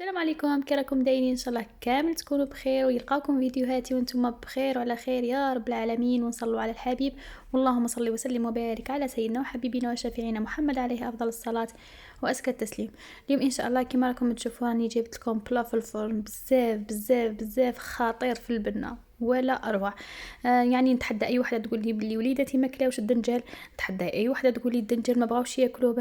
السلام عليكم، كي راكم دايرين؟ ان شاء الله كامل تكونوا بخير ويلقاكم فيديوهاتي وانتم بخير وعلى خير يا رب العالمين، ونصلوا على الحبيب. اللهم صل وسلم وبارك على سيدنا وحبيبنا وشفيعنا محمد عليه افضل الصلاه وازكى التسليم. اليوم ان شاء الله كما راكم تشوفوا راني جبت لكم بلا في الفرن بزاف بزاف بزاف خطير في البنه ولا اروع. يعني نتحدى اي وحده تقول لي بلي وليداتي ما كلاوش الدنجال، نتحدى اي وحده تقول لي الدنجال ما بغاوش ياكلوه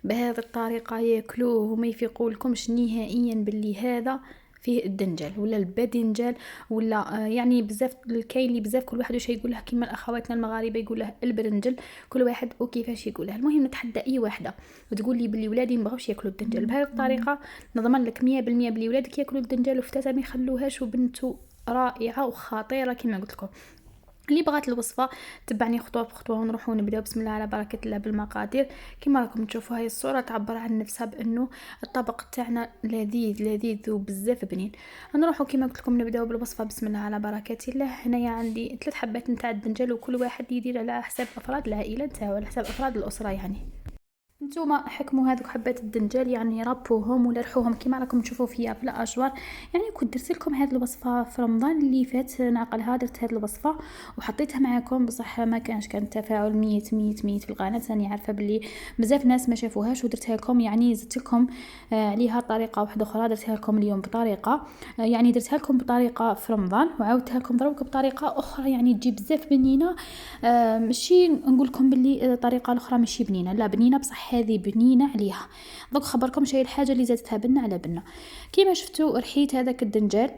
بهذه الطريقه ياكلوه وما يفيقوا لكمش نهائيا باللي هذا فيه الدنجال ولا الباذنجال ولا يعني بزاف الكاين اللي بزاف كل واحد واش يقول له، كيما اخواتنا المغاربه يقول له البرنجل، كل واحد وكيفاش يقولها. المهم نتحدى اي وحده وتقول لي بلي ولادي ما بغاوش ياكلوا الدنجال بهذه الطريقه، نضمن لك 100% بلي ولادك ياكلوا الدنجال وفتاة ما يخلوهاش، وبنته رائعه وخطيره كما قلت لكم. اللي بغات الوصفه تبعني خطوه بخطوه ونروحوا نبداو بسم الله على بركه الله بالمقادير. كما راكم تشوفوا هاي الصوره تعبر عن نفسها بانه الطبق تاعنا لذيذ لذيذ وبزاف بنين. نروحوا كما قلت لكم نبداو بالوصفه بسم الله على بركه الله. هنايا عندي 3 حبات نتاع الدنجال وكل واحد يدير على حساب افراد العائله نتاعو، على حساب افراد الاسره يعني. نتوما حكموا هذوك حبات الدنجال، يعني ربوهم ولا رحوهم كما راكم تشوفوا فيا في الاشوار. يعني كنت درت لكم هذه الوصفه في رمضان اللي فات، نعقلها درت هذه الوصفه وحطيتها معكم، بصح ما كان تفاعل ميت ميت ميت في القناه. راني عارفه بلي بزاف ناس ما شافوهاش ودرتها لكم، يعني زدت لكم عليها طريقه واحده اخرى، درتها لكم اليوم بطريقه يعني درتها لكم بطريقه في رمضان وعاودتها لكم دروك بطريقه اخرى، يعني تجي بزاف بنينه. ماشي نقول لكم بلي الطريقه الاخرى ماشي بنينه، لا بنينه بصح هذه بنينه عليها. دوك خبركم شي الحاجه اللي زادتها بنه على بنه. كيما شفتوا رحيت هذاك الدنجال،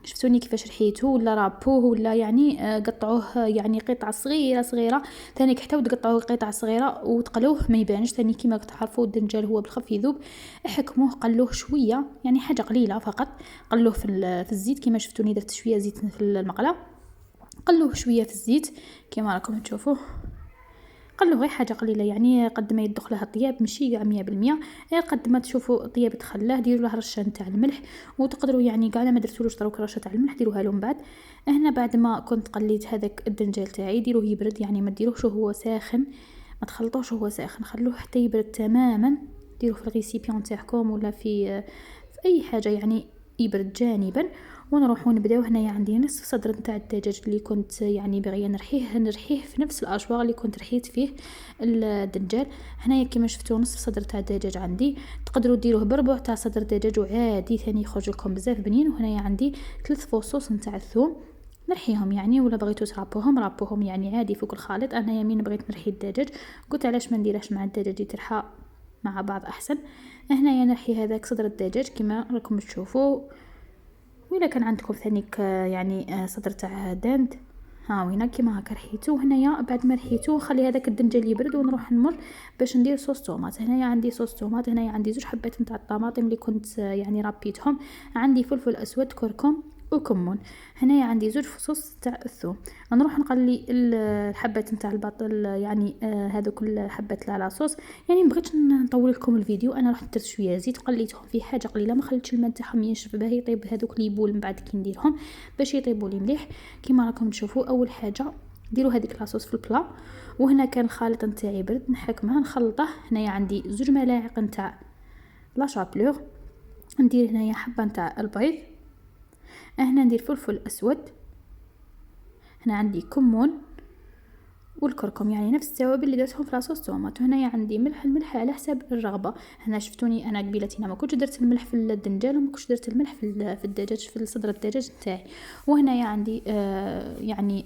شفتوني كيفاش رحيته ولا رابوه ولا يعني قطعوه يعني قطع صغيره صغيره، ثاني حتى تقطعوه قطع صغيره وتقلوه ما يبانش. ثاني كيما تعرفوا الدنجال هو بالخف يذوب، احكموه قلوه شويه يعني حاجه قليله فقط، قلوه في الزيت كيما شفتوني درت شويه زيت في المقله، قلوه شويه في الزيت كيما راكم تشوفوا، قلو غير حاجه قليله يعني قد ما يدخل لها الطياب ماشي كاع 100%، غير قد ما تشوفوا الطياب تخلاه ديروا له رشه نتاع الملح، وتقدروا يعني كاع ما درتولوش دروك رشه تاع الملح ديروها له من بعد. هنا بعد ما كنت قليت هذاك الدنجال تاعي ديروه يبرد، يعني ما ديروهش وهو ساخن، ما تخلطوش وهو ساخن، خلوه حتى يبرد تماما. ديروه في الغيسيبيون تاعكم ولا في اي حاجه يعني يبرد جانبا. ونروحوا نبداو. هنايا عندي نصف صدر نتاع الدجاج اللي كنت يعني باغيه نرحيه في نفس الاشواغ اللي كنت رحيت فيه الدجاج. هنايا كما شفتوا نصف صدر تاع الدجاج عندي، تقدروا ديروه بربع تاع صدر الدجاج وعادي ثاني يخرج لكم بزاف بنين. وهنايا عندي 3 فصوص نتاع الثوم نرحيهم يعني، ولا بغيتو رابوهم يعني عادي فوق الخليط. انا يمين بغيت نرحي الدجاج قلت علاش ما نديرهاش مع الدجاج يترحى مع بعض احسن. هنايا نرحي هذاك صدر الدجاج كما راكم تشوفوا، وإلا كان عندكم ثانيك يعني صدر تاع داند ها وينا كيما هكا رحيتو. هنايا بعد ما رحيتو نخلي هذاك الدنجال يبرد ونروح نمر باش ندير صوص طوماط. هنايا عندي صوص طوماط، هنايا عندي 2 حبات نتاع الطماطم اللي كنت يعني ربيتهم، عندي فلفل اسود كركم وكمون، هنايا عندي 2 فصوص تاع الثوم. نروح نقلي الحبات نتاع البطل يعني هذوك الحبات لاصوص. يعني مبغيتش نطول لكم الفيديو، انا رحت درت شويه زيت قليتهم في حاجه قليله، ما خليتش الماء تاعهم ينشف باه يطيب هذوك لي بول من بعد كي نديرهم باش يطيبوا لي مليح. كيما راكم تشوفوا اول حاجه ديروا هذيك لاصوص في البلا. وهنا كان الخليط نتاعي برد نحكمه نخلطه. هنايا عندي 2 ملاعق نتاع لا شابلور، ندير هنايا حبه نتاع البيض، هنا ندير فلفل اسود، هنا عندي كمون والكركم يعني نفس التوابل اللي درتهم في لاصوص طوماط. وهنايا عندي الملح على حسب الرغبه. هنا شفتوني انا قبيلتي ما كنتش درت الملح في الدنجال وما كنتش درت الملح في الدجاج في صدر الدجاج تاعي. وهنايا عندي يعني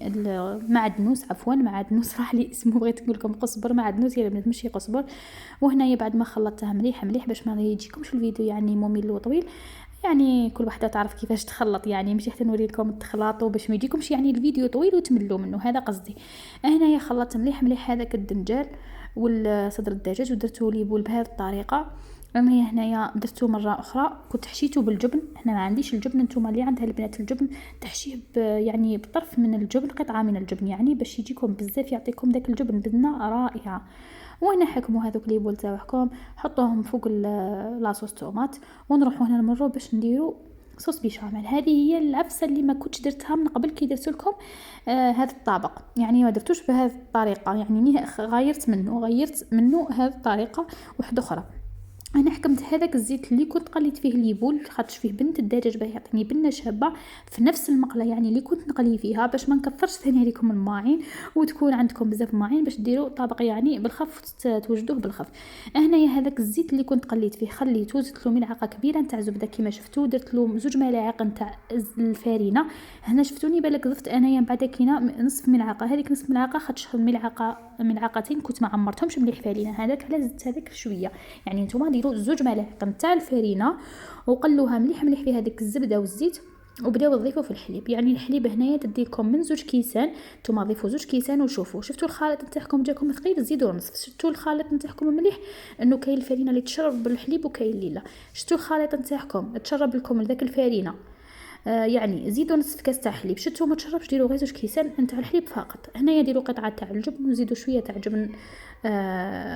معدنوس، عفوا معدنوس راح لي اسمه، بغيت نقول لكم قزبر، معدنوس يا بنات ماشي قزبر. وهنايا بعد ما خلطتها مليح باش ما يجيكمش الفيديو يعني ممل وطويل، يعني كل وحده تعرف كيفاش تخلط، يعني ماشي حتى نوري لكم التخلاط باش ما يجيكمش يعني الفيديو طويل وتملوا منه، هذا قصدي. هنايا خلطت مليح هذاك الدنجال والصدر الدجاج ودرته لي بول بهذه الطريقه. هنايا درته مره اخرى كنت حشيته بالجبن، هنا ما عنديش الجبن، نتوما اللي عندها البنات الجبن تحشيه يعني بطرف من الجبن، قطعه من الجبن يعني باش يجيكم بزاف، يعطيكم داك الجبن بنه رائعه. وهنا حكموا هذوك لي بول تاعكم حطوهم فوق لاصوص طوماط. ونروحوا هنا نمروا باش نديروا صوص بيشاميل. هذه هي العفسه اللي ما كنتش درتها من قبل كي درت لكم هذا الطبق، يعني ما درتوش بهذه الطريقه، يعني غيرت منه هذه الطريقه واحده اخرى. انا حكمت هذاك الزيت اللي كنت قليت فيه ليبول، خاطش فيه بنت الدجاج باه يعطيني بنه شابه في نفس المقله يعني اللي كنت نقلي فيها، باش ما نكثرش ثاني عليكم الماعين وتكون عندكم بزاف ماعين باش ديروا طبق يعني بالخف توجدوه بالخف. هنايا هذاك الزيت اللي كنت قليت فيه خليته، زدت له ملعقه كبيره نتاع زبده كيما شفتوا، درت له 2 ملاعق نتاع الفارينه. هنا شفتوني بالك ضفت انايا بعد كينا نصف ملعقه، هذيك نصف ملعقه خاطش ملعقتين كنت ما عمرتهمش مليح فارينه، هذاك علاش زدت هذاك شويه. يعني نتوما ديروا 2 ملاعق نتاع الفارينه وقلوها مليح مليح في هذيك الزبده والزيت، وبداو تضيفوا في الحليب. يعني الحليب هنايا تديكم من 2 كيسان، نتوما ضيفوا 2 كيسان وشوفوا شفتوا الخليط نتاعكم جاكم ثقيل زيدوا نصف، شفتوا الخليط نتاعكم مليح انه كاين الفارينه اللي تشرب بالحليب وكاين اللي لا، شفتوا الخليط نتاعكم تشرب لكم لذاك الفارينه يعني زيدوا نصف كاس تاع حليب، شتو ما تشربش ديروا غير 2 كيسان نتاع الحليب فقط. هنايا ديروا قطعه تاع الجبن وزيدوا شويه تاع جبن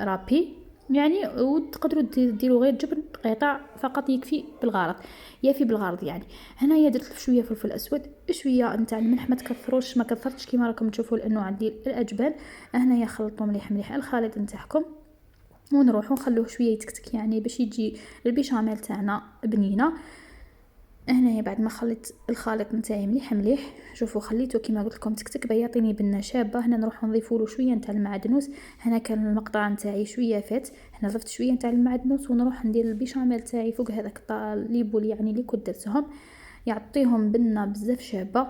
رابي يعني، وتقدروا ديروا غير جبن قطع فقط يكفي بالغرض، يافي بالغرض يعني. هنايا درت شويه فلفل اسود، شويه نتاع الملح، ما تكثروش ما كثرتش كيما راكم تشوفوا لانه عندي الاجبان. هنايا خلطوا مليح مليح الخليط نتاعكم ونروحوا نخلوه شويه يتكتك يعني باش يجي البيشاميل تاعنا بنينه. هنايا بعد ما خليت الخليط نتاعي مليح مليح، شوفوا خليته كيما قلت لكم تكتك باه يعطيني بنه شابه. هنا نروح نضيفوا له شويه نتاع المعدنوس، هنا كان المقطع نتاعي شويه فات، هنا ضفت شويه نتاع المعدنوس ونروح ندير البيشاميل تاعي فوق هذاك الليبول يعني اللي كنت درتهم، يعطيهم بنه بزاف شابه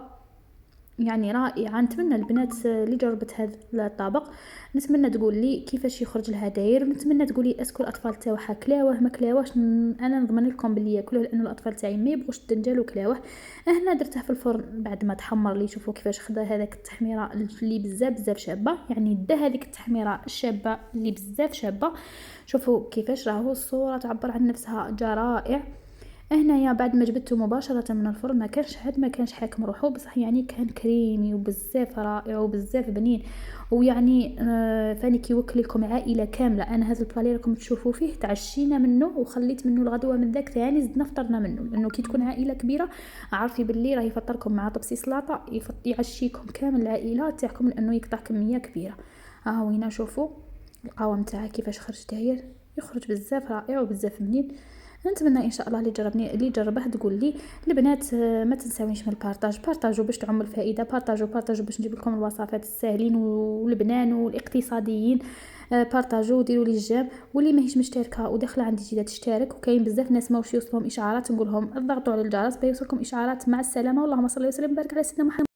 يعني رائعه. نتمنى البنات اللي جربت هذا الطبق نتمنى تقول لي كيفاش يخرج لها داير، ونتمنى تقول لي اسكو الاطفال تاعها كلاوه ما كلاوهش. انا نضمن لكم باللي ياكلوه لانه الاطفال تاعي ما يبغوش الدنجال وكلاوه. هنا درته في الفرن بعد ما تحمر لي، شوفوا كيفاش خدا هذاك التحميره اللي بزاف شابه، يعني دا هذيك التحميره الشابه اللي بزاف شابه. شوفوا كيفاش راهو الصوره تعبر عن نفسها، جا رائع. هنايا بعد ما جبته مباشره من الفرن ما كانش حاكم روحو، بصح يعني كان كريمي وبزاف رائع وبزاف بنين، ويعني فاني كيوكل لكم عائله كامله. انا هذا البلالي راكم تشوفوا فيه تعشينا منه وخليت منه الغدوه من ذاك ثاني زدنا فطرنا منه، لانه كي تكون عائله كبيره عارفي باللي راه يفطركم مع طبسي سلطه يعشيكم كامل العائله تاعكم لانه يقطع كميه كبيره. ها وين شوفوا القوام تاعه كيفاش خرج داير، يخرج بزاف رائع وبزاف بنين. نتمنى ان شاء الله اللي جربه تقول لي. البنات ما تنساونيش من البارطاج، بارطاجوا باش تعم الفائده، بارطاجوا باش نجيب لكم الوصفات الساهلين والبنان والاقتصاديين. بارطاجوا وديروا لي جيم، واللي ماهيش مشتركه وداخله عندي جديده تشترك، وكاين بزاف ناس ماوش يوصلهم اشعارات نقول لهم اضغطوا على الجرس بيوصلكم اشعارات. مع السلامه، واللهم صل وسلم وبارك على سيدنا محمد.